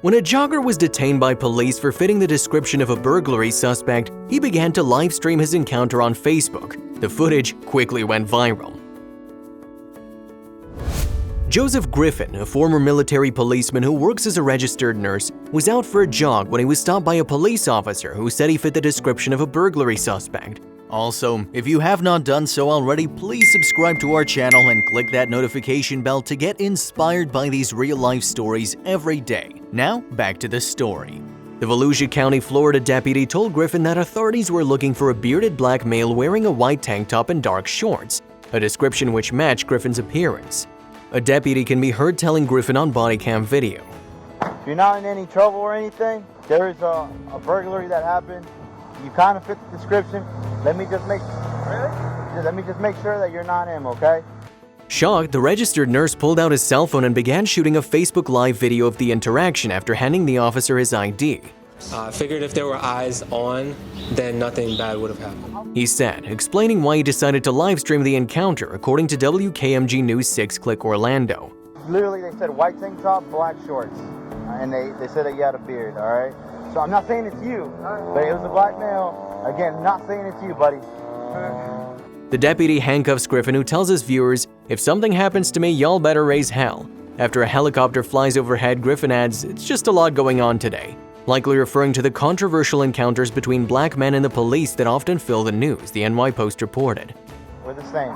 When a jogger was detained by police for fitting the description of a burglary suspect, he began to livestream his encounter on Facebook. The footage quickly went viral. Joseph Griffin, a former military policeman who works as a registered nurse, was out for a jog when he was stopped by a police officer who said he fit the description of a burglary suspect. Also, if you have not done so already, please subscribe to our channel and click that notification bell to get inspired by these real-life stories every day. Now, back to the story. The Volusia County, Florida deputy told Griffin that authorities were looking for a bearded black male wearing a white tank top and dark shorts, a description which matched Griffin's appearance. A deputy can be heard telling Griffin on body cam video. If you're not in any trouble or anything, there is a burglary that happened. You kind of fit the description. Let me just make sure that you're not him, okay? Shocked, the registered nurse pulled out his cell phone and began shooting a Facebook Live video of the interaction after handing the officer his ID. I figured if there were eyes on, then nothing bad would have happened, he said, explaining why he decided to livestream the encounter, according to WKMG News 6 Click Orlando. Literally, they said white tank top, black shorts, and they said that you had a beard, all right? So I'm not saying it's you, but it was a black male. Again, not saying it's you, buddy. The deputy handcuffs Griffin, who tells his viewers, "If something happens to me, y'all better raise hell." After a helicopter flies overhead, Griffin adds, "It's just a lot going on today," likely referring to the controversial encounters between black men and the police that often fill the news, the NY Post reported. We're the same.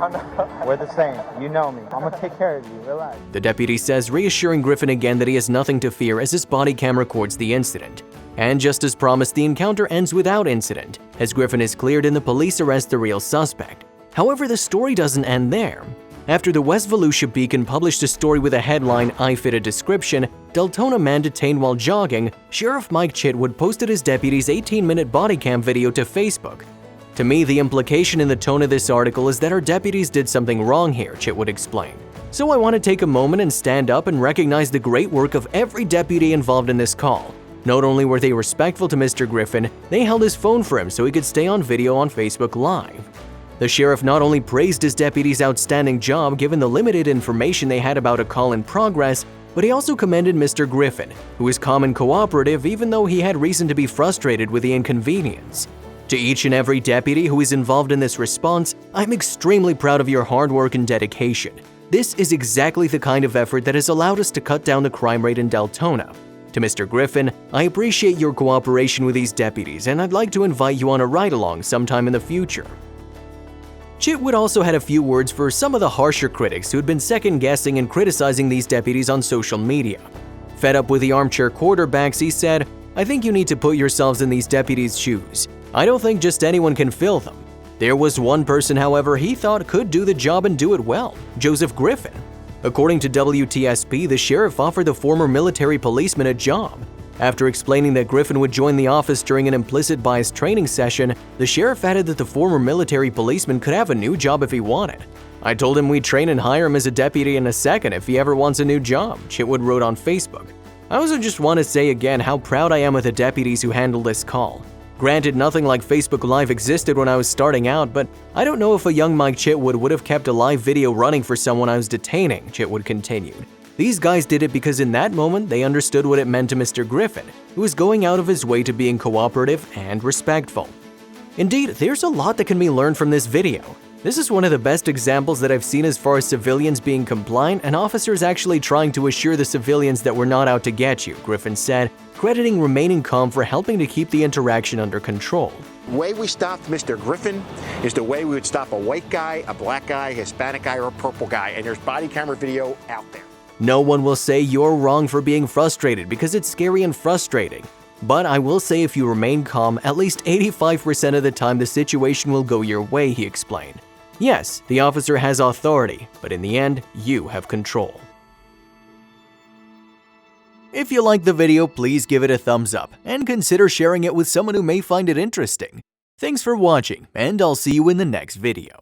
We're the same. You know me. I'm gonna take care of you. Relax. The deputy says, reassuring Griffin again that he has nothing to fear as his body cam records the incident. And just as promised, the encounter ends without incident, as Griffin is cleared and the police arrest the real suspect. However, the story doesn't end there. After the West Volusia Beacon published a story with a headline, "I fit a description," Deltona man detained while jogging, Sheriff Mike Chitwood posted his deputy's 18-minute body cam video to Facebook. To me, the implication in the tone of this article is that our deputies did something wrong here, Chitwood explained. So I want to take a moment and stand up and recognize the great work of every deputy involved in this call. Not only were they respectful to Mr. Griffin, they held his phone for him so he could stay on video on Facebook Live. The sheriff not only praised his deputy's outstanding job given the limited information they had about a call in progress, but he also commended Mr. Griffin, who was calm and cooperative even though he had reason to be frustrated with the inconvenience. To each and every deputy who is involved in this response, I'm extremely proud of your hard work and dedication. This is exactly the kind of effort that has allowed us to cut down the crime rate in Deltona. To Mr. Griffin, I appreciate your cooperation with these deputies and I'd like to invite you on a ride-along sometime in the future. Chitwood also had a few words for some of the harsher critics who had been second-guessing and criticizing these deputies on social media. Fed up with the armchair quarterbacks, he said, "I think you need to put yourselves in these deputies' shoes. I don't think just anyone can fill them. There was one person, however, he thought could do the job and do it well, Joseph Griffin." According to WTSP, the sheriff offered the former military policeman a job. After explaining that Griffin would join the office during an implicit bias training session, the sheriff added that the former military policeman could have a new job if he wanted. "I told him we'd train and hire him as a deputy in a second if he ever wants a new job," Chitwood wrote on Facebook. "I also just want to say again how proud I am of the deputies who handled this call. Granted, nothing like Facebook Live existed when I was starting out, but I don't know if a young Mike Chitwood would have kept a live video running for someone I was detaining," Chitwood continued. "These guys did it because in that moment they understood what it meant to Mr. Griffin, who was going out of his way to being cooperative and respectful." Indeed, there's a lot that can be learned from this video. This is one of the best examples that I've seen as far as civilians being compliant and officers actually trying to assure the civilians that we're not out to get you, Griffin said, crediting remaining calm for helping to keep the interaction under control. The way we stopped Mr. Griffin is the way we would stop a white guy, a black guy, Hispanic guy, or a purple guy, and there's body camera video out there. No one will say you're wrong for being frustrated because it's scary and frustrating. But I will say if you remain calm, at least 85% of the time the situation will go your way, he explained. Yes, the officer has authority, but in the end, you have control. If you liked the video, please give it a thumbs up and consider sharing it with someone who may find it interesting. Thanks for watching, and I'll see you in the next video.